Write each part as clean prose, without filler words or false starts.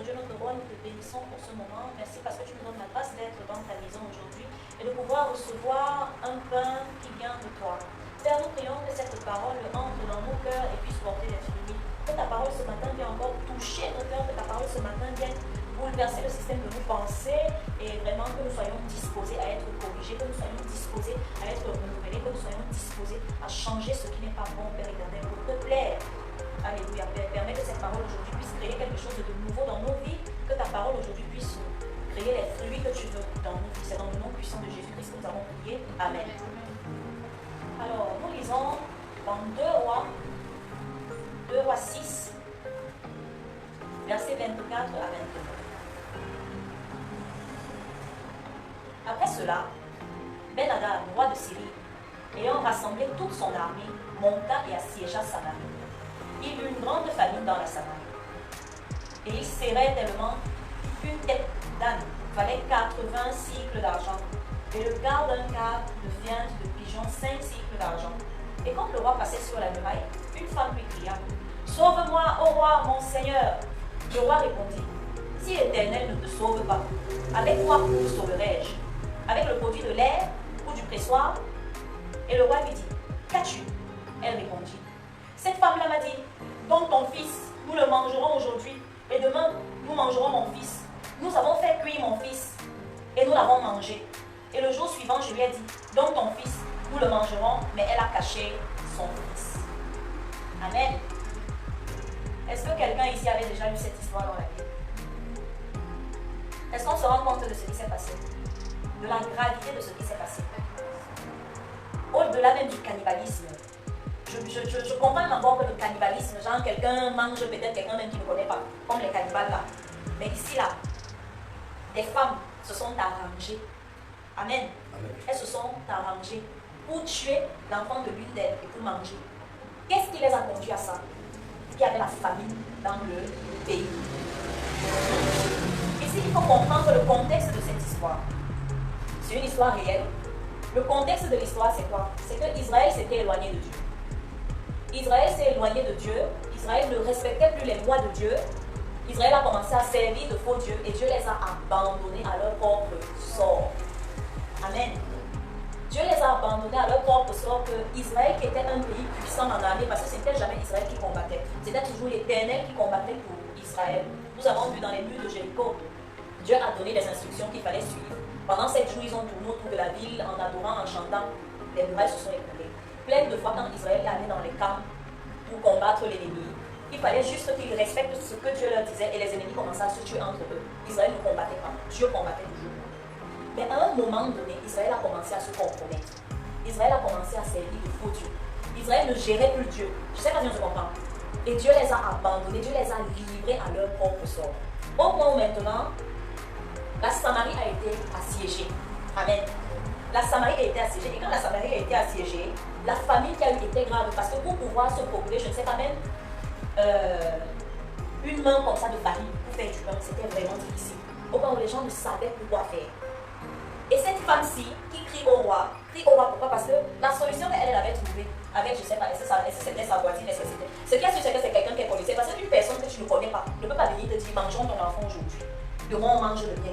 Dieu, notre roi, nous te bénissons pour ce moment. Merci parce que tu nous donnes la grâce d'être dans ta maison aujourd'hui et de pouvoir recevoir un pain qui vient de toi. Père, nous prions que cette parole entre dans nos cœurs et puisse porter des fruits. Que ta parole ce matin vienne encore toucher nos cœurs, que ta parole ce matin vienne bouleverser le système de nos pensées et vraiment que nous soyons disposés à être corrigés, que nous soyons disposés à être renouvelés, que nous soyons disposés à changer ce qui n'est pas bon, Père éternel, pour te plaire. Alléluia, Père. Permets que cette parole aujourd'hui puisse créer quelque chose de nouveau dans nos vies, que ta parole aujourd'hui puisse créer les fruits que tu veux dans nos vies. C'est dans le nom puissant de Jésus-Christ que nous avons prié. Amen. Alors, nous lisons dans 2 Rois 6, versets 24 à 29. Après cela, Ben-Hadad, roi de Syrie, ayant rassemblé toute son armée, monta et assiégea Samarie. Il y eut une grande famine dans la Samarie. Et il serrait tellement qu'une tête d'âne valait 80 cycles d'argent, et le quart d'un quart de viande de pigeon 5 cycles d'argent. Et quand le roi passait sur la muraille, une femme lui cria: Sauve-moi, ô roi, mon Seigneur. Le roi répondit: Si l'Éternel ne te sauve pas, avec quoi vous sauverai-je? Avec le produit de l'air ou du pressoir? Et le roi lui dit: Qu'as-tu? Elle répondit: Cette femme-là m'a dit: Donne ton fils, nous le mangerons aujourd'hui, et demain nous mangerons mon fils. Nous avons fait cuire mon fils, et nous l'avons mangé. Et le jour suivant, je lui ai dit: Donne ton fils, nous le mangerons, mais elle a caché son fils. Amen. Est-ce que quelqu'un ici avait déjà lu cette histoire dans la Bible? Est-ce qu'on se rend compte de ce qui s'est passé? De la gravité de ce qui s'est passé? Au-delà même du cannibalisme. Je comprends encore que le cannibalisme, genre quelqu'un mange peut-être quelqu'un même qui ne connaît pas, comme les cannibales là. Mais ici là, des femmes se sont arrangées. Amen. Amen. Elles se sont arrangées pour tuer l'enfant de l'une d'elles et pour manger. Qu'est-ce qui les a conduits à ça? Il y avait la famine dans le pays. Ici, il faut comprendre le contexte de cette histoire. C'est une histoire réelle. Le contexte de l'histoire, c'est quoi? C'est que Israël s'était éloigné de Dieu. Israël s'est éloigné de Dieu. Israël ne respectait plus les lois de Dieu. Israël a commencé à servir de faux dieux et Dieu les a abandonnés à leur propre sort. Amen. Dieu les a abandonnés à leur propre sort, que Israël, qui était un pays puissant en armée, parce que ce n'était jamais Israël qui combattait, c'était toujours l'Éternel qui combattait pour Israël. Nous avons vu dans les murs de Jéricho, Dieu a donné des instructions qu'il fallait suivre. Pendant 7 jours, ils ont tourné autour de la ville en adorant, en chantant. Les murailles se sont écoulées. Plein de fois, quand Israël est allé dans les camps pour combattre l'ennemi, il fallait juste qu'ils respectent ce que Dieu leur disait et les ennemis commençaient à se tuer entre eux. Israël ne combattait pas, Dieu combattait toujours. Mais à un moment donné, Israël a commencé à se compromettre. Israël a commencé à servir de faux dieux. Israël ne gérait plus Dieu. Je ne sais pas si on se comprend. Et Dieu les a abandonnés, Dieu les a livrés à leur propre sort. Au point où maintenant, la Samarie a été assiégée. Amen. La Samarie a été assiégée. Et quand la Samarie a été assiégée, la famine qui a eu était grave. Parce que pour pouvoir se procurer, je ne sais pas même, une main comme ça de farine pour faire du pain, c'était vraiment difficile. Au point où les gens ne savaient plus quoi faire. Et cette femme-ci qui crie au roi pourquoi? Parce que la solution qu'elle avait trouvée, avec, je ne sais pas, est-ce que c'était sa voisine, est-ce que c'était. Ce qui est sûr, c'est que c'est quelqu'un qu'elle connaissait. Parce qu'une personne que tu ne connais pas ne peut pas venir te dire: mangeons ton enfant aujourd'hui. Demain, on mange le bien.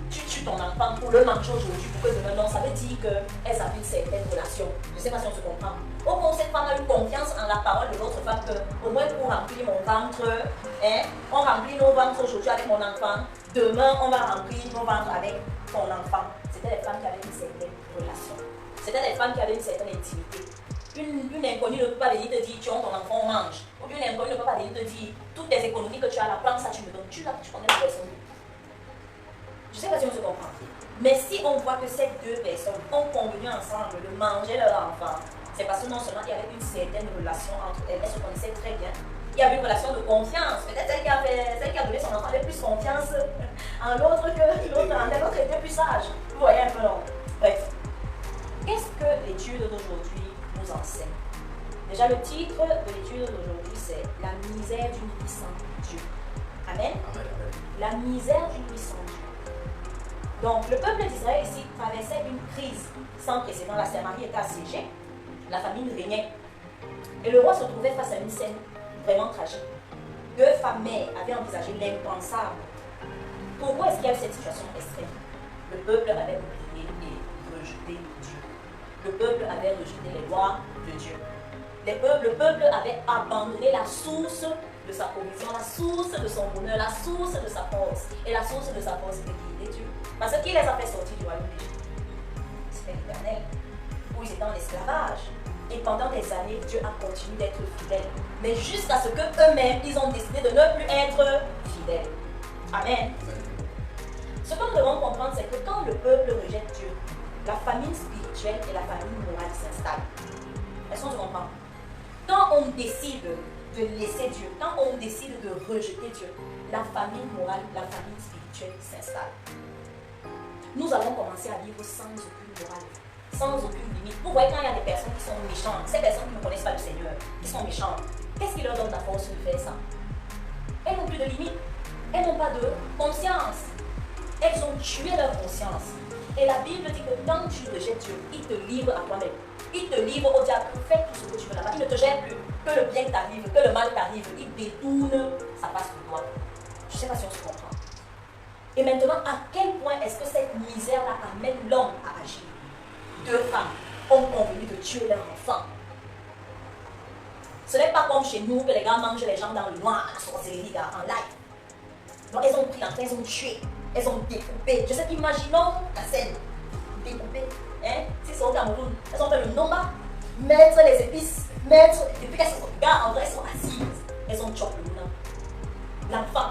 Tu tues ton enfant pour le manger aujourd'hui, pour que demain, non, ça veut dire qu'elles avaient une certaine relation. Je ne sais pas si on se comprend. Au moins, cette femme a eu confiance en la parole de l'autre femme, que au moins pour remplir mon ventre, on remplit nos ventres aujourd'hui avec mon enfant. Demain, on va remplir nos ventres avec ton enfant. C'était des femmes qui avaient une certaine relation. C'était des femmes qui avaient une certaine intimité. Une inconnue ne peut pas venir te dire: tu as ton enfant, on mange. Ou une inconnue ne peut pas venir te dire: toutes tes économies que tu as, la prends ça, tu me donnes. Tu connais la personne. Je ne sais pas si on se comprend. Mais si on voit que ces deux personnes ont convenu ensemble de manger leur enfant, c'est parce que non seulement il y avait une certaine relation entre elles, elles se connaissaient très bien. Il y avait une relation de confiance. Peut-être celle qui a donné son enfant avait plus confiance en l'autre que l'autre. L'autre était plus sage. Vous voyez un peu, non? Bref. Qu'est-ce que l'étude d'aujourd'hui nous enseigne? Déjà, le titre de l'étude d'aujourd'hui, c'est la misère d'une vie sans Dieu. Amen. La misère d'une vie sans Dieu. Donc, le peuple d'Israël ici traversait une crise sans précédent. La Samarie était assiégée, la famine régnait. Et le roi se trouvait face à une scène vraiment tragique. Deux femmes mères avaient envisagé l'impensable Pourquoi est-ce qu'il y a eu cette situation extrême? Le peuple avait oublié et rejeté Dieu. Le peuple avait rejeté les lois de Dieu. Le peuple avait abandonné la source de sa provision, la source de son bonheur, la source de sa force. Et la source de sa force, c'était qui? Dieu. Parce qu'il les a fait sortir du royaume d'Égypte. C'était l'Éternel, où ils étaient en esclavage. Et pendant des années, Dieu a continué d'être fidèle. Mais jusqu'à ce qu'eux-mêmes, ils ont décidé de ne plus être fidèles. Amen. Ce que nous devons comprendre, c'est que quand le peuple rejette Dieu, la famine spirituelle et la famine morale s'installent. Est-ce qu'on se comprend? Quand on décide de laisser Dieu, quand on décide de rejeter Dieu, la famine morale, la famine spirituelle s'installe. Nous allons commencer à vivre sans aucune morale, sans aucune limite. Vous voyez quand il y a des personnes qui sont méchantes, ces personnes qui ne connaissent pas le Seigneur, qui sont méchantes, qu'est-ce qui leur donne la force de faire ça? Elles n'ont plus de limite, elles n'ont pas de conscience. Elles ont tué leur conscience. Et la Bible dit que quand tu rejettes Dieu, il te livre à toi-même. Il te livre au diable. Fais tout ce que tu veux là-bas. Il ne te gêne plus. Que le bien t'arrive, que le mal t'arrive. Il détourne sa face de toi. Je ne sais pas si on se comprend. Et maintenant, à quel point est-ce que cette misère-là amène l'homme à agir? Deux femmes ont convenu de tuer leur enfant. Ce n'est pas comme chez nous que les gars mangent les gens dans le noir, la sorcellerie en live. Donc, elles ont pris l'enfant, elles ont tué. Elles ont découpé. Je sais qu'imaginons la scène. Découpé. Hein? Si c'est au Cameroun, elles ont fait le nomba, mettre les épices, mettre. Et puis qu'elles sont. Regarde, en vrai, elles sont assises. Elles ont chopé le nom. L'enfant.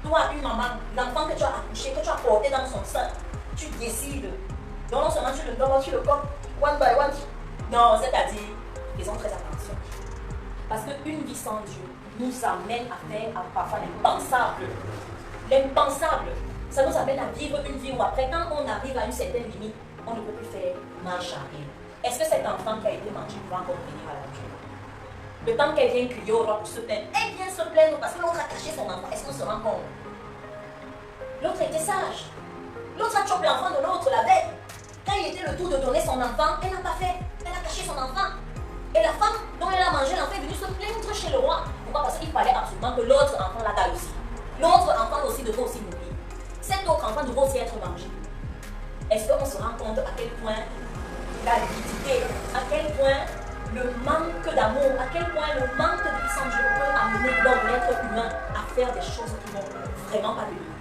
Toi, une maman, l'enfant que tu as accouché, que tu as porté dans son sein, tu décides. Donc non seulement tu le nommes, tu le coques, one by one. Non, c'est-à-dire, faisons très attention. Parce qu'une vie sans Dieu nous amène à faire parfois l'impensable. L'impensable, ça nous amène à vivre une vie où après, quand on arrive à une certaine limite, on ne peut plus faire marche arrière. Est-ce que cet enfant qui a été mangé va encore venir à la vie? Le temps qu'elle vient crier au roi pour se plaindre, elle vient se plaindre parce que l'autre a caché son enfant. Est-ce qu'on se rend compte? L'autre était sage. L'autre a chopé l'enfant de l'autre la veille. Quand il était le tour de donner son enfant, elle n'a pas fait. Elle a caché son enfant. Et la femme dont elle a mangé l'enfant est venue se plaindre chez le roi. Pourquoi? Parce qu'il fallait absolument que l'autre enfant la dalle aussi. L'autre enfant aussi devait aussi mourir. Cet autre enfant devait aussi être mangé. Est-ce qu'on se rend compte à quel point la liquidité, à quel point le manque d'amour, à quel point le manque de puissance de Dieu peut amener l'homme, l'être humain, à faire des choses qui n'ont vraiment pas de limite.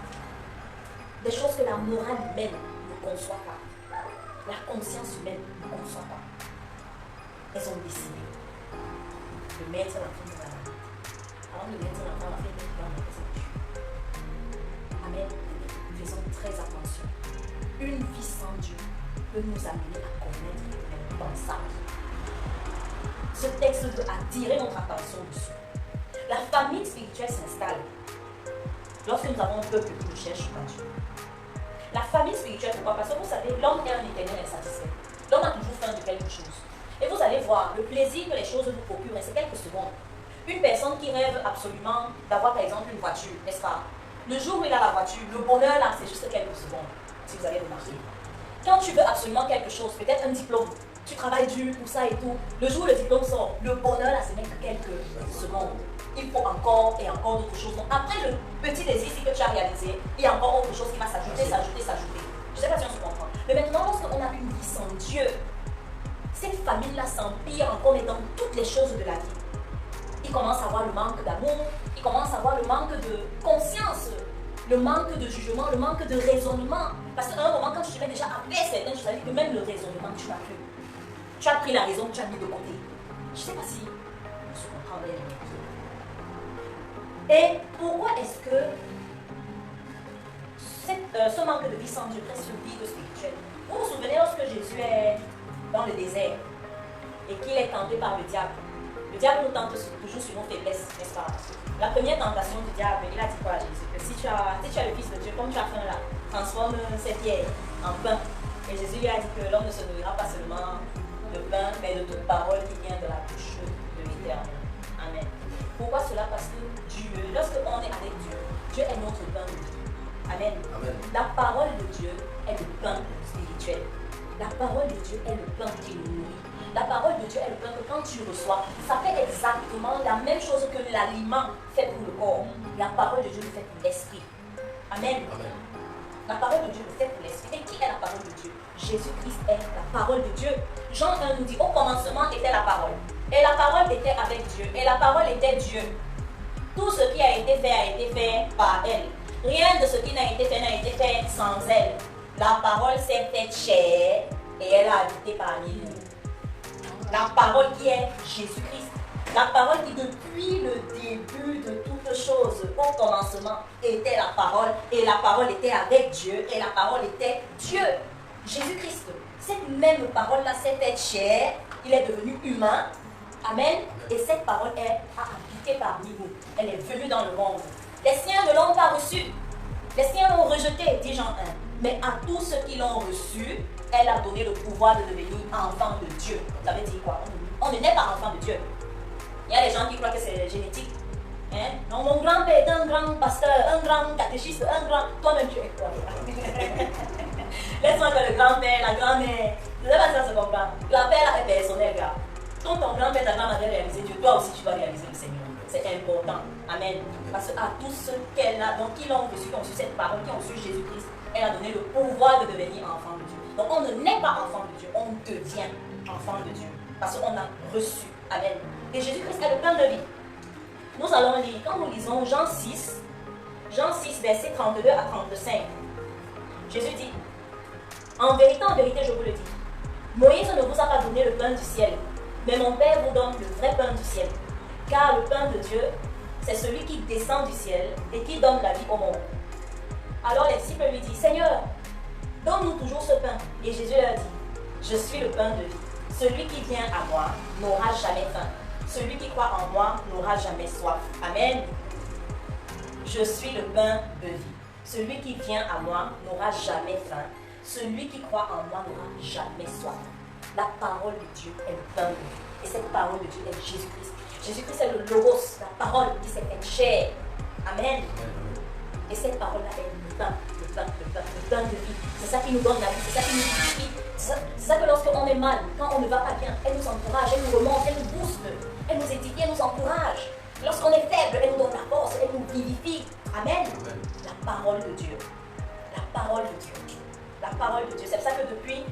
Des choses que la morale humaine ne conçoit pas. La conscience humaine ne conçoit pas. Elles ont décidé de mettre l'enfant dans la vie. Avant de mettre l'enfant dans la vie, amen. Faisons très attention. Une vie sans Dieu peut nous amener à commettre l'impensable. Ce texte veut attirer notre attention dessus. La famine spirituelle s'installe lorsque nous avons un peuple qui ne cherche pas Dieu. La famine spirituelle, pourquoi? Parce que vous savez, l'homme est un éternel insatisfait. L'homme a toujours faim de quelque chose. Et vous allez voir, le plaisir que les choses vous procurent, c'est quelques secondes. Une personne qui rêve absolument d'avoir par exemple une voiture, n'est-ce pas? Le jour où il a la voiture, le bonheur là, c'est juste quelques secondes, si vous avez remarqué. Quand tu veux absolument quelque chose, peut-être un diplôme, tu travailles dur pour ça et tout, le jour où le diplôme sort, le bonheur là, ce n'est que quelques secondes. Il faut encore et encore d'autres choses. Donc après le petit désir que tu as réalisé, il y a encore autre chose qui va s'ajouter. Je ne sais pas si on se comprend. Mais maintenant, lorsqu'on a une vie sans Dieu, cette famille-là s'empire encore mais dans toutes les choses de la vie. Il commence à avoir le manque d'amour, il commence à avoir le manque de conscience, le manque de jugement, le manque de raisonnement. Parce qu'à un moment, quand tu te mets déjà à faire certaines choses, que même le raisonnement, tu n'as plus. Tu as pris la raison, tu as mis de côté. Je ne sais pas si on se comprend bien. Et pourquoi est-ce que ce manque de vie sans Dieu reste une vie spirituelle? Vous vous souvenez lorsque Jésus est dans le désert et qu'il est tenté par le diable? Le diable nous tente toujours sur nos faiblesses, n'est-ce pas? La première tentation du diable, il a dit quoi à Jésus? Que si tu as le Fils de Dieu, comme tu as faim là, transforme cette pierre en pain. Et Jésus lui a dit que l'homme ne se nourrira pas seulement de pain, mais de toute parole qui vient de la bouche de l'Éternel. Amen. Pourquoi cela? Parce que Dieu, lorsqu'on est avec Dieu, Dieu est notre pain de vie. Amen. Amen. La parole de Dieu est le pain spirituel. La parole de Dieu est le pain qui nous nourrit. La parole de Dieu est le pain que quand tu reçois, ça fait exactement la même chose que l'aliment fait pour le corps. La parole de Dieu le fait pour l'esprit. Amen. La parole de Dieu le fait pour l'esprit. Et qui est la parole de Dieu? Jésus-Christ est la parole de Dieu. Jean 1 nous dit, au commencement était la parole. Et la parole était avec Dieu. Et la parole était Dieu. Tout ce qui a été fait par elle. Rien de ce qui n'a été fait sans elle. La parole s'est faite chair et elle a habité parmi nous. La parole qui est Jésus-Christ. La parole qui depuis le début de toutes choses, au commencement, était la parole. Et la parole était avec Dieu. Et la parole était Dieu. Jésus-Christ. Cette même parole-là s'est faite chair. Il est devenu humain. Amen. Et cette parole a habité parmi nous. Elle est venue dans le monde. Les siens ne l'ont pas reçue. Les siens l'ont rejeté, dit Jean 1. Mais à tous ceux qui l'ont reçue, elle a donné le pouvoir de devenir enfant de Dieu. Ça veut dire quoi? On ne naît pas enfant de Dieu. Il y a des gens qui croient que c'est génétique. Hein? Non, mon grand-père est un grand pasteur, un grand catéchiste, un grand... Toi-même, tu es quoi? Laisse-moi que le grand-père, la grand-mère... Je ne sais pas si ça se comprend. L'appel est personnel, gars. Quand ton grand-père, ta grand-mère a réalisé Dieu, toi aussi, tu vas réaliser le Seigneur. C'est important. Amen. Parce qu'à tous ceux qu'elle a, donc qui l'ont reçu, qui ont reçu cette parole, qui ont reçu Jésus-Christ, elle a donné le pouvoir de devenir enfant de Dieu. Donc on ne naît pas enfant de Dieu, on devient enfant de Dieu. Parce qu'on a reçu. Amen. Et Jésus-Christ est le pain de vie. Nous allons lire, quand nous lisons Jean 6, versets 32 à 35. Jésus dit, en vérité, je vous le dis, Moïse ne vous a pas donné le pain du ciel, mais mon Père vous donne le vrai pain du ciel. Car le pain de Dieu, c'est celui qui descend du ciel et qui donne la vie au monde. Alors les disciples lui disent, Seigneur, donne-nous toujours ce pain. Et Jésus leur dit, je suis le pain de vie. Celui qui vient à moi n'aura jamais faim. Celui qui croit en moi n'aura jamais soif. Amen. Je suis le pain de vie. Celui qui vient à moi n'aura jamais faim. Celui qui croit en moi n'aura jamais soif. La parole de Dieu est le pain de vie. Et cette parole de Dieu est Jésus-Christ. Jésus-Christ est le logos, la parole qui s'est faite chair. Amen. Et cette parole-là est le pain de vie. C'est ça qui nous donne la vie, c'est ça qui nous vivifie. C'est ça que lorsqu'on est mal, quand on ne va pas bien, elle nous encourage, elle nous remonte, elle nous booste, elle nous édifie, elle nous encourage. Lorsqu'on est faible, elle nous donne la force, elle nous vivifie. Amen. La parole de Dieu. La parole de Dieu. La parole de Dieu. C'est pour ça que depuis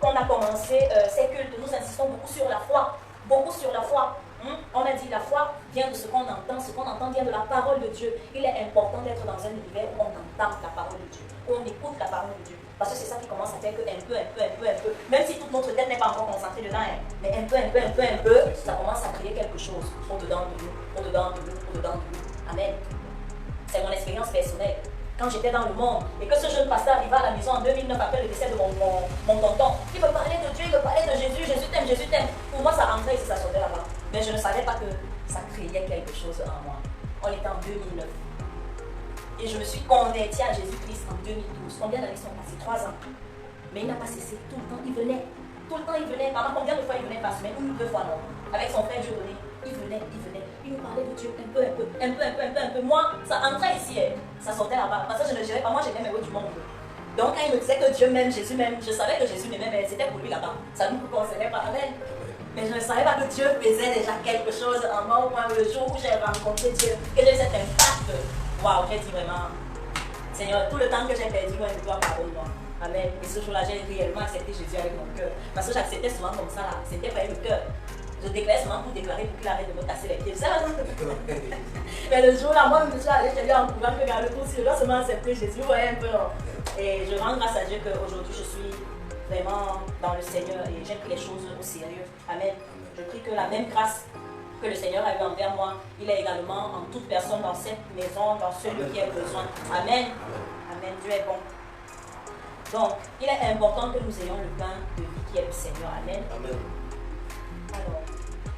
qu'on a commencé ces cultes, nous insistons beaucoup sur la foi. Beaucoup sur la foi. On a dit la foi vient de ce qu'on entend vient de la parole de Dieu. Il est important d'être dans un univers où on entend la parole de Dieu, où on écoute la parole de Dieu. Parce que c'est ça qui commence à faire que un peu, même si toute notre tête n'est pas encore concentrée dedans, mais un peu, ça commence à créer quelque chose au-dedans de nous. Amen. C'est mon expérience personnelle. Quand j'étais dans le monde et que ce jeune pasteur arriva à la maison en 2009 après le décès de mon tonton, il me parlait de Dieu, il me parlait de Jésus, Jésus t'aime. Pour moi, ça rentrait et ça sortait là-bas. Mais je ne savais pas que ça créait quelque chose en moi. On était en 2009. Et je me suis convertie à Jésus-Christ en 2012. Combien d'années sont passées? 3 ans. Mais il n'a pas cessé. Tout le temps, il venait. Tout le temps, il venait. Pendant combien de fois il venait par semaine? 1 ou 2 fois, non. Avec son frère Dieudonné. Il venait. Il nous parlait de Dieu un peu. Moi, ça entrait ici. Ça sortait là-bas. Parce que je ne gérais pas. Moi, j'aimais mes mots du monde. Donc, quand il me disait que Dieu m'aime, Jésus m'aime, je savais que Jésus m'aimait, mais c'était pour lui là-bas. Ça ne nous concernait pas. Amen. Mais je ne savais pas que Dieu faisait déjà quelque chose en moi au moins le jour où j'ai rencontré Dieu, que j'ai eu cet impact. Waouh, j'ai dit vraiment, Seigneur, tout le temps que j'ai perdu, moi, je dois pardonner-moi. Amen. Et ce jour-là, j'ai réellement accepté Jésus avec mon cœur. Parce que j'acceptais souvent comme ça, là. C'était pas le cœur. Je déclarais souvent pour déclarer pour qu'il arrête de me casser les pieds. Mais le jour-là, moi, je me suis allée chez lui en courant que regarde le coup, je dois seulement accepter Jésus. Vous voyez un peu, non? Et je rends grâce à Dieu qu'aujourd'hui, je suis vraiment dans le Seigneur et j'ai pris les choses au sérieux. Amen. Je prie que la même grâce que le Seigneur a eu envers moi, il est également en toute personne dans cette maison, dans celui qui a besoin. Amen. Amen. Dieu est bon. Donc, il est important que nous ayons le pain de vie qui est le Seigneur. Amen. Amen. Alors,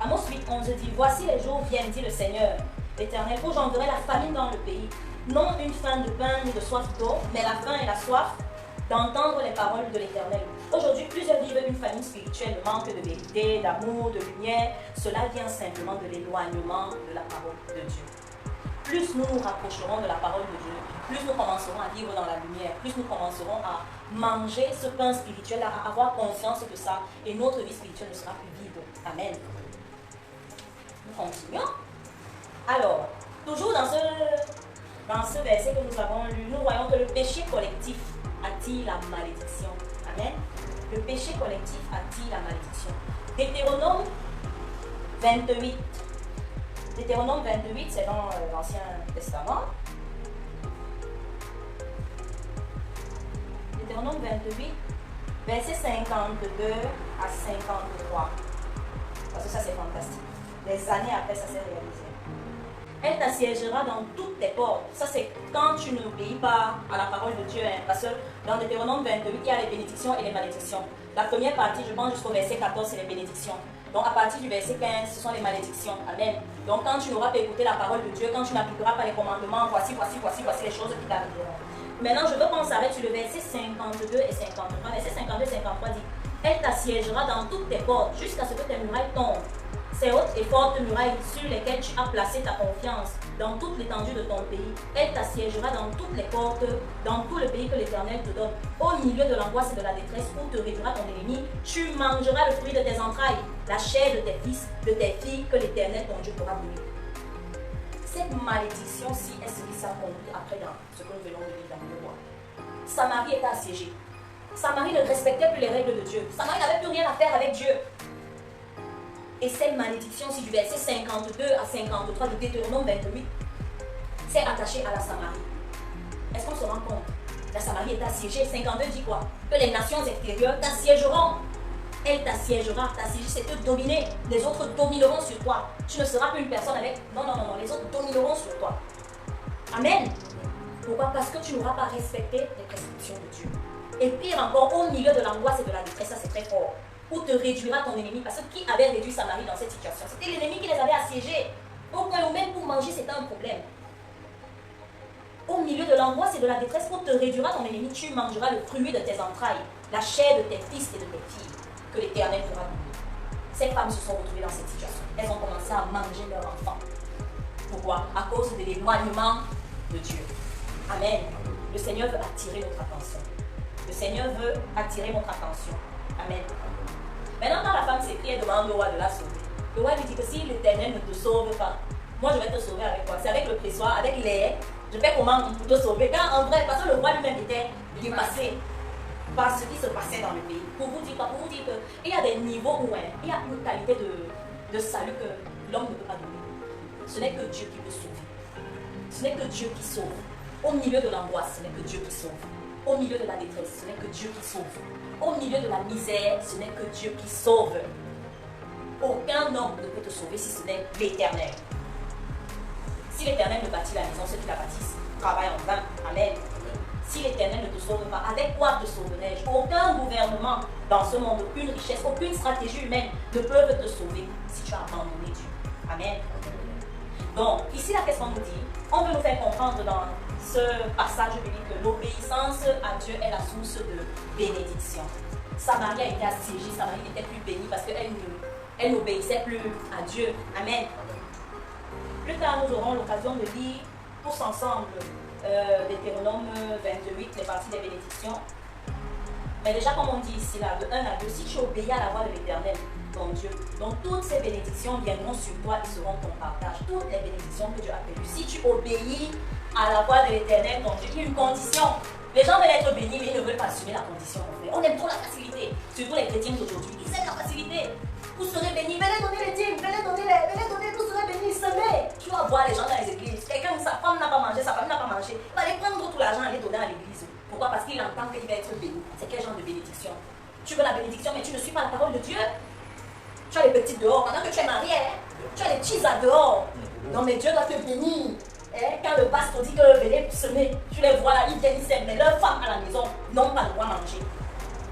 Amos 8:11 dit, voici les jours viennent, dit le Seigneur l'Éternel, où j'enverrai la famine dans le pays. Non une faim de pain ni de soif d'eau, mais la faim et la soif d'entendre les paroles de l'Éternel. Aujourd'hui, plusieurs vivent une famine spirituelle, le manque de vérité, d'amour, de lumière. Cela vient simplement de l'éloignement de la parole de Dieu. Plus nous nous rapprocherons de la parole de Dieu, plus nous commencerons à vivre dans la lumière, plus nous commencerons à manger ce pain spirituel, à avoir conscience de ça, et notre vie spirituelle ne sera plus vide. Amen. Nous continuons. Alors, toujours dans Dans ce verset que nous avons lu, nous voyons que le péché collectif attire la malédiction. Amen. Le péché collectif attire la malédiction. Deutéronome 28. Deutéronome 28, c'est dans l'Ancien Testament. Deutéronome 28, verset 52 à 53. Parce que ça, c'est fantastique. Des années après, ça s'est réalisé. Elle t'assiégera dans toutes tes portes. Ça, c'est quand tu n'obéis pas à la parole de Dieu. Parce que dans Deutéronome 28, il y a les bénédictions et les malédictions. La première partie, je pense jusqu'au verset 14, c'est les bénédictions. Donc, à partir du verset 15, ce sont les malédictions. Amen. Donc, quand tu n'auras pas écouté la parole de Dieu, quand tu n'appliqueras pas les commandements, voici les choses qui t'arriveront. Maintenant, je veux qu'on s'arrête sur le verset 52 et 53. Verset 52 et 53 dit: elle t'assiégera dans toutes tes portes jusqu'à ce que tes murailles tombent. Ces hautes et fortes murailles sur lesquelles tu as placé ta confiance dans toute l'étendue de ton pays, elle t'assiégera dans toutes les portes, dans tout le pays que l'Éternel te donne. Au milieu de l'angoisse et de la détresse où te réduira ton ennemi, tu mangeras le fruit de tes entrailles, la chair de tes fils, de tes filles que l'Éternel ton Dieu t'aura donné. Cette malédiction-ci est ce qui s'accomplit après dans ce que nous venons de lire dans le roi. Samarie était assiégée. Samarie ne respectait plus les règles de Dieu. Samarie n'avait plus rien à faire avec Dieu. Et cette malédiction-ci du verset 52 à 53 de Deutéronome 28 s'est attachée à la Samarie. Est-ce qu'on se rend compte? La Samarie est assiégée. 52 dit quoi? Que les nations extérieures t'assiégeront. Elle t'assiégera. T'assiéger, c'est te dominer. Les autres domineront sur toi. Tu ne seras plus une personne avec... Non. Les autres domineront sur toi. Amen. Pourquoi? Parce que tu n'auras pas respecté les prescriptions de Dieu. Et pire encore, au milieu de l'angoisse et de la détresse, ça c'est très fort. Où te réduira ton ennemi. Parce que qui avait réduit Samarie dans cette situation? C'était l'ennemi qui les avait assiégés. Au point où même pour manger, c'était un problème. Au milieu de l'angoisse et de la détresse, où te réduira ton ennemi, tu mangeras le fruit de tes entrailles, la chair de tes fils et de tes filles, que l'Éternel t'aura donné. Ces femmes se sont retrouvées dans cette situation. Elles ont commencé à manger leurs enfants. Pourquoi? À cause de l'éloignement de Dieu. Amen. Le Seigneur veut attirer notre attention. Le Seigneur veut attirer notre attention. Amen. Maintenant, quand la femme s'écrie, elle demande au roi de la sauver. Le roi lui dit que si l'Éternel ne te sauve pas, moi je vais te sauver avec quoi? C'est avec le pressoir, avec les... Je fais comment pour te sauver? Quand en vrai, parce que le roi lui-même était dépassé par ce qui se passait dans le pays. Pour vous dire qu'il y a des niveaux où il y a une qualité de salut que l'homme ne peut pas donner. Ce n'est que Dieu qui peut sauver. Ce n'est que Dieu qui sauve. Au milieu de l'angoisse, ce n'est que Dieu qui sauve. Au milieu de la détresse, ce n'est que Dieu qui sauve. Au milieu de la misère, ce n'est que Dieu qui sauve. Aucun homme ne peut te sauver si ce n'est l'Éternel. Si l'Éternel ne bâtit la maison, ceux qui la bâtissent travaillent en vain. Amen. Si l'Éternel ne te sauve pas, avec quoi te sauverai-je? Aucun gouvernement dans ce monde, aucune richesse, aucune stratégie humaine ne peuvent te sauver si tu as abandonné Dieu. Amen. Donc, ici, là, qu'est-ce qu'on nous dit? On veut nous faire comprendre dans ce passage biblique que l'obéissance à Dieu est la source de bénédiction. Samarie a été assiégée, Samarie n'était plus bénie parce qu'elle n'obéissait plus à Dieu. Amen. Plus tard, nous aurons l'occasion de lire tous ensemble Deutéronome 28, les parties des bénédictions. Mais déjà, comme on dit ici, là, de 1 à 2, si tu obéis à la voix de l'Éternel, ton Dieu, donc toutes ces bénédictions viendront sur toi et seront ton partage. Toutes les bénédictions que Dieu a prévues. Si tu obéis à la voix de l'Éternel, ton Dieu, il y a une condition. Les gens veulent être bénis, mais ils ne veulent pas assumer la condition. On aime trop la facilité. Surtout les chrétiens d'aujourd'hui. Ils aiment la facilité. Vous serez bénis, venez donner les dîmes, venez donner, vous serez bénis, semez. Tu vas voir les gens dans les églises. Quelqu'un, sa femme n'a pas mangé, sa femme n'a pas mangé. Il va aller prendre tout l'argent et aller donner à l'église. Pourquoi? Parce qu'il entend qu'il va être béni. C'est quel genre de bénédiction? Tu veux la bénédiction, mais tu ne suis pas la parole de Dieu. Tu as les petites dehors, pendant que tu es marié, tu as les petits à dehors. Non, mais Dieu doit te bénir. Quand le pasteur dit que venez semer, tu les vois là, ils viennent, ils sèment, mais leurs femmes à la maison n'ont pas le droit de manger.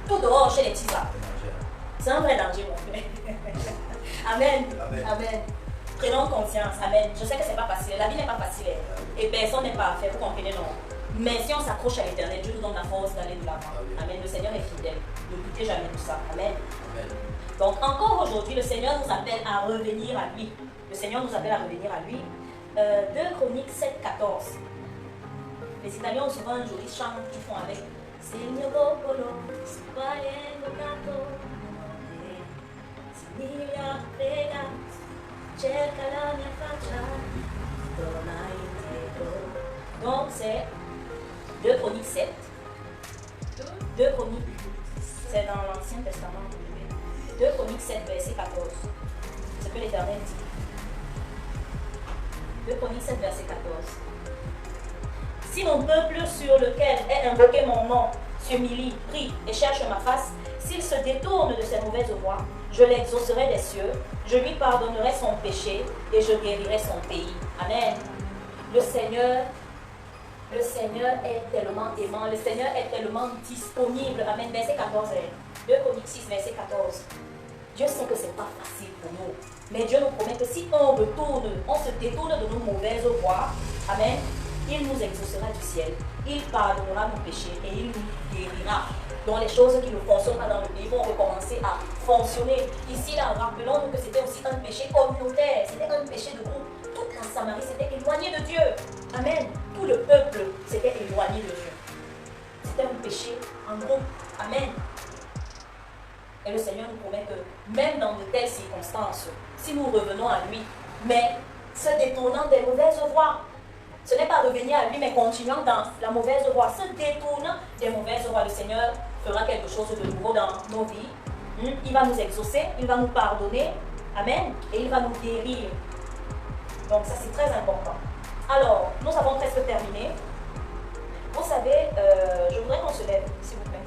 Tout dehors chez les petits là. C'est un vrai danger, mon frère. Amen. Amen. Prenons conscience. Amen. Je sais que ce n'est pas facile. La vie n'est pas facile. Et personne n'est parfait. Vous comprenez, non? Mais si on s'accroche à l'Éternel, Dieu nous donne la force d'aller de l'avant. Amen. Le Seigneur est fidèle. Ne doutez jamais de ça. Amen. Amen. Donc, encore aujourd'hui, le Seigneur nous appelle à revenir à lui. Le Seigneur nous appelle à revenir à lui. 2 Chroniques 7, 14. Les Italiens ont souvent un joli chant qu'ils font avec. Seigneur Popolo, Spalendo Cato, Signilia Prega, cerca la mia faccia, dona il c'est 2 Chroniques 7. 2 Chroniques, c'est dans l'Ancien Testament. 2 Chroniques 7, verset 14. C'est ce que l'Éternel dit. 2 Chroniques 7, verset 14. Si mon peuple sur lequel est invoqué mon nom s'humilie, prie et cherche ma face, s'il se détourne de ses mauvaises voies, je l'exaucerai des cieux, je lui pardonnerai son péché et je guérirai son pays. Amen. Le Seigneur est tellement aimant, le Seigneur est tellement disponible. Amen. Verset 14, 2 Chroniques 6, verset 14. Dieu sait que ce n'est pas facile pour nous, mais Dieu nous promet que si on retourne, on se détourne de nos mauvaises voies, amen, il nous exaucera du ciel, il pardonnera nos péchés et il nous guérira. Donc les choses qui ne fonctionnent pas dans le pays vont recommencer à fonctionner. Ici, là, rappelons-nous que c'était aussi un péché communautaire, c'était un péché de groupe. Toute la Samarie s'était éloignée de Dieu. Amen. Tout le peuple s'était éloigné de Dieu. C'était un péché en groupe. Amen. Et le Seigneur nous promet que même dans de telles circonstances, si nous revenons à lui, mais se détournant des mauvaises voies, ce n'est pas revenir à lui, mais continuant dans la mauvaise voie, se détournant des mauvaises voies, le Seigneur fera quelque chose de nouveau dans nos vies. Il va nous exaucer, il va nous pardonner, amen, et il va nous guérir. Donc ça c'est très important. Alors, nous avons presque terminé. Vous savez, je voudrais qu'on se lève, s'il vous plaît.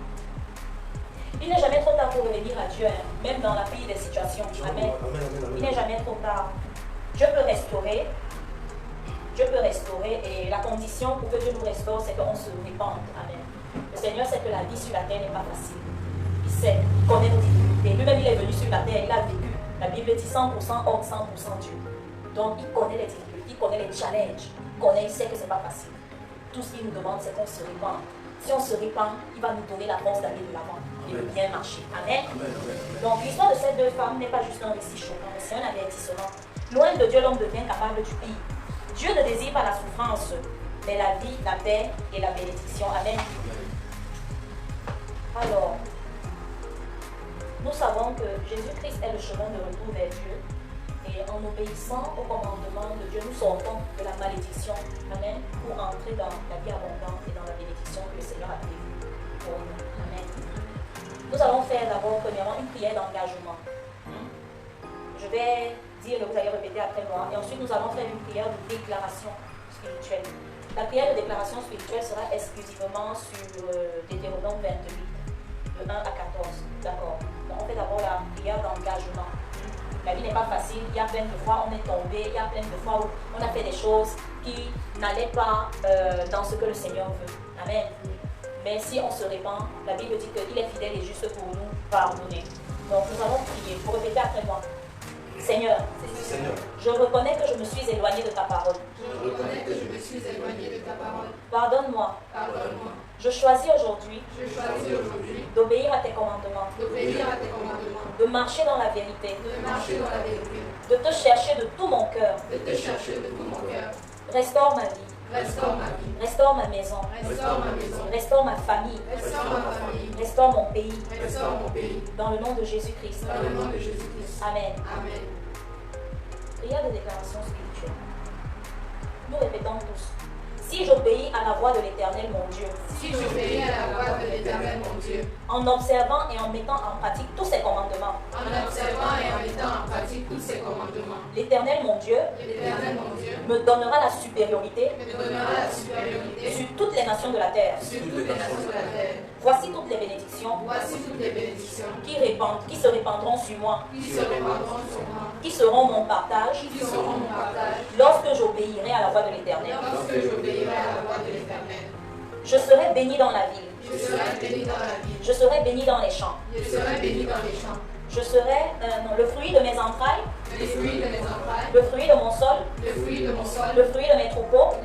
Il n'est jamais trop tard pour revenir à Dieu, hein, même dans la pire des situations. Amen. Il n'est jamais trop tard. Dieu peut restaurer. Dieu peut restaurer et la condition pour que Dieu nous restaure, c'est qu'on se répande. Amen. Le Seigneur sait que la vie sur la terre n'est pas facile. Il sait, il connaît nos difficultés. Lui-même, il est venu sur la terre, il a vécu. La Bible dit 100% homme, 100% Dieu. Donc, il connaît les difficultés, il connaît les challenges. Il sait que ce n'est pas facile. Tout ce qu'il nous demande, c'est qu'on se répande. Si on se répand, il va nous donner la force d'aller de l'avant et de bien marcher. Amen. Donc, l'histoire de ces deux femmes n'est pas juste un récit choquant, mais c'est un avertissement. Loin de Dieu, l'homme devient capable du pire. Dieu ne désire pas la souffrance, mais la vie, la paix et la bénédiction. Amen. Alors, nous savons que Jésus-Christ est le chemin de retour vers Dieu. Et en obéissant au commandement de Dieu, nous sortons de la malédiction. Amen. Pour entrer dans la vie abondante et dans la bénédiction que le Seigneur a prévue pour nous. Amen. Nous allons faire d'abord, premièrement, une prière d'engagement. Je vais dire, vous allez répéter après moi. Et ensuite, nous allons faire une prière de déclaration spirituelle. La prière de déclaration spirituelle sera exclusivement sur Deutéronome 28, de 1 à 14. D'accord. Donc, on fait d'abord la prière d'engagement. La vie n'est pas facile. Il y a plein de fois où on est tombé. Il y a plein de fois où on a fait des choses qui n'allaient pas dans ce que le Seigneur veut. Amen. Mais si on se répand, la Bible dit qu'il est fidèle et juste pour nous pardonner. Donc, nous allons prier. Vous répétez après moi. Seigneur, je reconnais que je me suis éloigné de ta parole. Pardonne-moi. Je choisis aujourd'hui d'obéir à tes commandements, de marcher dans la vérité, de te chercher de tout mon cœur. Restaure ma vie. Restaure ma maison. Restaure ma famille. Restaure mon pays. Dans le nom de Jésus-Christ. Amen. Prière de déclaration spirituelle. Nous répétons tous. Si j'obéis à la voix de l'Éternel mon Dieu. En observant et en mettant en pratique tous ses commandements. L'Éternel mon Dieu me donnera la supériorité sur toutes les nations de la terre. Voici toutes les bénédictions qui se répandront sur moi, qui seront mon partage lorsque j'obéirai à la voix de l'Éternel. Je serai béni dans la ville. Je serai béni dans les champs. Je serai le fruit de mes entrailles, le fruit de mon sol, le fruit de mes troupeaux,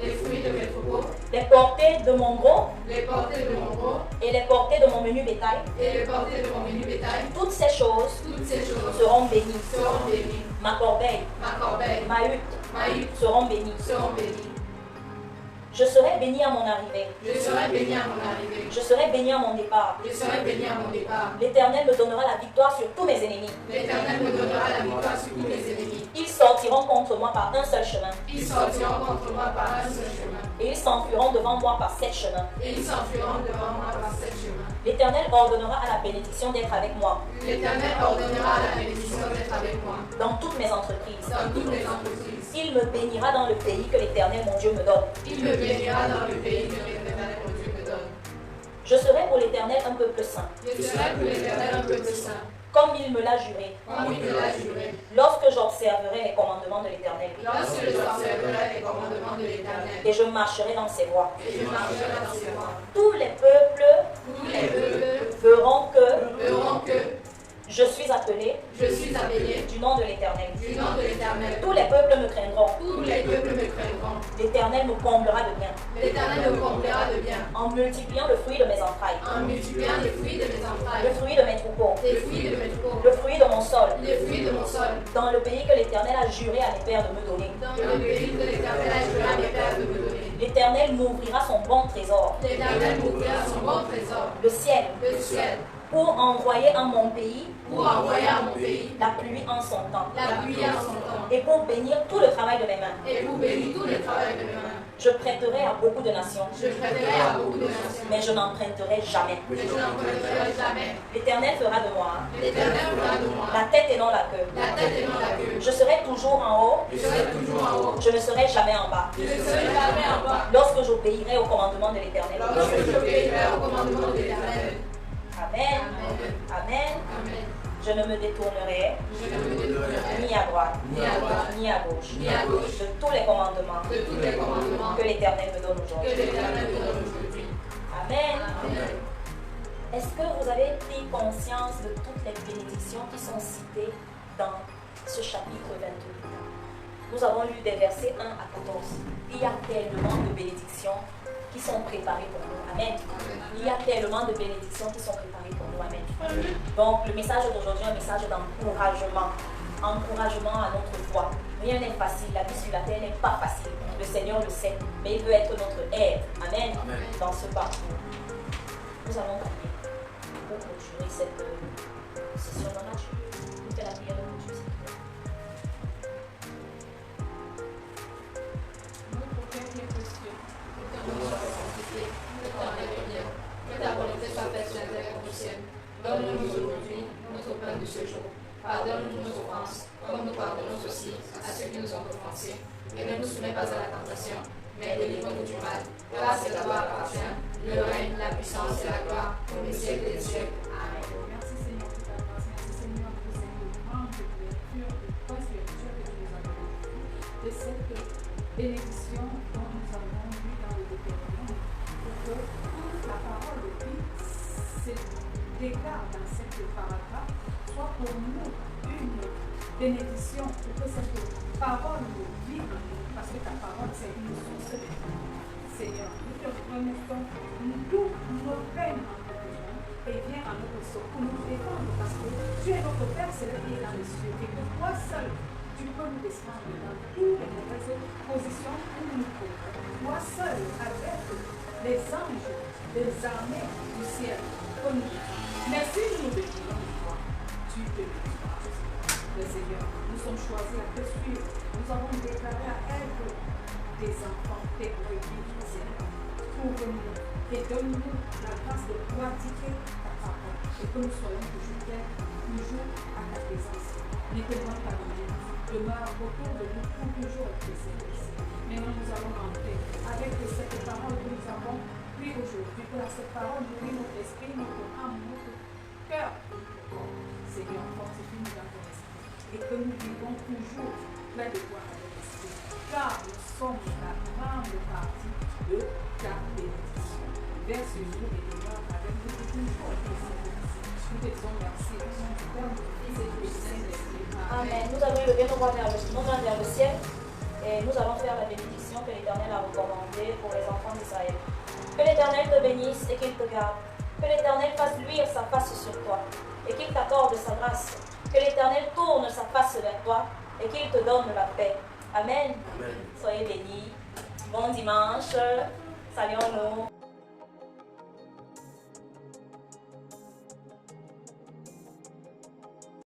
les portées de mon gros et les portées de mon menu bétail. Toutes ces choses seront bénies. Ma corbeille, ma hutte seront bénies. Je serai béni à mon arrivée. Je serai béni à mon arrivée. Je serai béni à mon départ. Je serai béni à mon départ. L'Éternel me donnera la victoire sur tous mes ennemis. L'Éternel me donnera la victoire sur tous mes ennemis. Ils sortiront contre moi par un seul chemin. Ils sortiront contre moi par un seul chemin. Et ils s'enfuiront devant moi par 7 chemins. Et ils s'enfuiront devant moi par 7 chemins. L'Éternel ordonnera à la bénédiction d'être avec moi. L'Éternel ordonnera à la bénédiction d'être avec moi. Dans toutes mes entreprises. Dans toutes mes entreprises. Il me bénira dans le pays que l'Éternel mon Dieu me donne. Il me bénira dans le pays que l'Éternel mon Dieu me donne. Je serai pour l'Éternel un peuple saint. Je serai pour l'Éternel un peuple saint. Comme il me l'a juré. Comme il me l'a juré. Lorsque j'observerai les commandements de l'Éternel. Lorsque j'observerai les commandements de l'Éternel. Et je marcherai dans ses voies. Et je marcherai dans ses voies. Tous les peuples verront que je suis appelé du nom de l'Éternel. Du nom de l'Éternel. Tous les peuples me craindront. Tous les peuples me craindront. L'Éternel me comblera de bien. L'Éternel me comblera de bien. En multipliant le fruit de mes entrailles. En multipliant les fruits de mes Le entrailles. fruit de mes troupeaux. Les fruits de mes troupeaux. Le fruit de mon sol. Les fruits de mon sol. Dans le pays que l'Éternel a juré à mes pères de me donner. Dans le pays que l'Éternel a juré à mes pères de me donner. L'Éternel m'ouvrira son bon trésor. L'Éternel m'ouvrira son bon trésor. Le ciel. Le ciel. Pour envoyer à mon pays Pour envoyer à mon pays la pluie en son temps. la pluie en son temps. Et pour bénir tout le travail de mes mains. Et pour bénir tout le travail de mes mains. Je prêterai à beaucoup de nations. Je prêterai à beaucoup de nations. Mais je n'emprunterai jamais. Mais je n'emprunterai jamais. L'Éternel fera de moi L'Éternel fera de moi la tête et non la queue. la tête et non la queue. Je serai toujours en haut. Je serai toujours en haut. Je ne serai jamais en bas. Je ne serai jamais en bas. Lorsque j'obéirai au commandement de l'Éternel. Lorsque j'obéirai au commandement de l'Éternel. Amen. Amen. Amen. Je ne me détournerai Je ne me détournerai ni à droite, ni à droite, ni à gauche, ni à gauche de tous les commandements de tous les commandements que l'Éternel me donne que aujourd'hui. l'Éternel me donne aujourd'hui. Amen. Amen. Est-ce que vous avez pris conscience de toutes les bénédictions qui sont citées dans ce chapitre 28? Nous avons lu des versets 1 à 14. Il y a tellement de bénédictions qui sont préparées pour nous. Amen. Il y a tellement de bénédictions qui sont préparées pour nous. Amen. Donc, le message d'aujourd'hui est un message d'encouragement. Encouragement à notre foi. Rien n'est facile. La vie sur la terre n'est pas facile. Le Seigneur le sait. Mais il veut être notre aide. Amen. Dans ce parcours. Nous allons prier pour clôturer cette session dans la Dieu. Nous faisons la prière de Dieu. Que ta volonté soit faite sur la terre comme au ciel. Donne-nous aujourd'hui notre pain de ce jour. Pardonne-nous nos offenses, comme nous pardonnons aussi à ceux qui nous ont offensés. Et ne nous soumets pas à la tentation, mais délivre-nous du mal. Car c'est à toi appartient le règne, la puissance et la gloire pour les siècles des siècles. Amen. Merci Seigneur pour ta grâce. Merci Seigneur pour cette grande ouverture de foi spirituelle que tu nous as donnée. De cette bénédiction dont nous avons lu dans le Deutéronome. Pour que toute la parole de vie se déclare dans cette paragraphe soit pour nous une bénédiction. Pour que cette parole nous vive en nous. Parce que ta parole c'est une source de vie. Seigneur, nous te remettons tous nos peines en notre besoin et viens à notre secours pour nous défendre parce que tu es notre Père céleste qui est dans les cieux et que toi seul tu peux nous descendre dans toutes les mauvaises positions où nous nous trouvons. Toi seul avec les anges, les armées du ciel pour nous défendre. Merci de nous bénir en toi. Tu te bénis. Le Seigneur, nous sommes choisis à te suivre. Nous avons déclaré à être des enfants, tes brebis, Seigneur. Ouvre-nous et donne-nous la grâce de pratiquer ta parole et que nous soyons toujours prêts, toujours à ta présence. N'écoute-moi ta lumière, demeure autour de nous pour toujours être présent ici. Maintenant, nous allons entrer avec cette parole que nous avons pris aujourd'hui. Que cette parole nourrit notre esprit, notre âme, notre cœur. Seigneur, fortifie-nous dans ton esprit et que nous vivons toujours plein de gloire avec l'esprit. Car nous sommes la grande partie de ta bénédiction. Verse-nous et demeure avec nous toujours. Nous te disons merci au nom du Père, du Fils et du Saint-Esprit. Amen. Nous allons lever nos mains vers le ciel et nous allons faire la bénédiction que l'Éternel a recommandée pour les enfants d'Israël. Que l'Éternel te bénisse et qu'il te garde. Que l'Éternel fasse luire sa face sur toi et qu'il t'accorde sa grâce. Que l'Éternel tourne sa face vers toi et qu'il te donne la paix. Amen. Soyez bénis. Bon dimanche. Saluons-nous.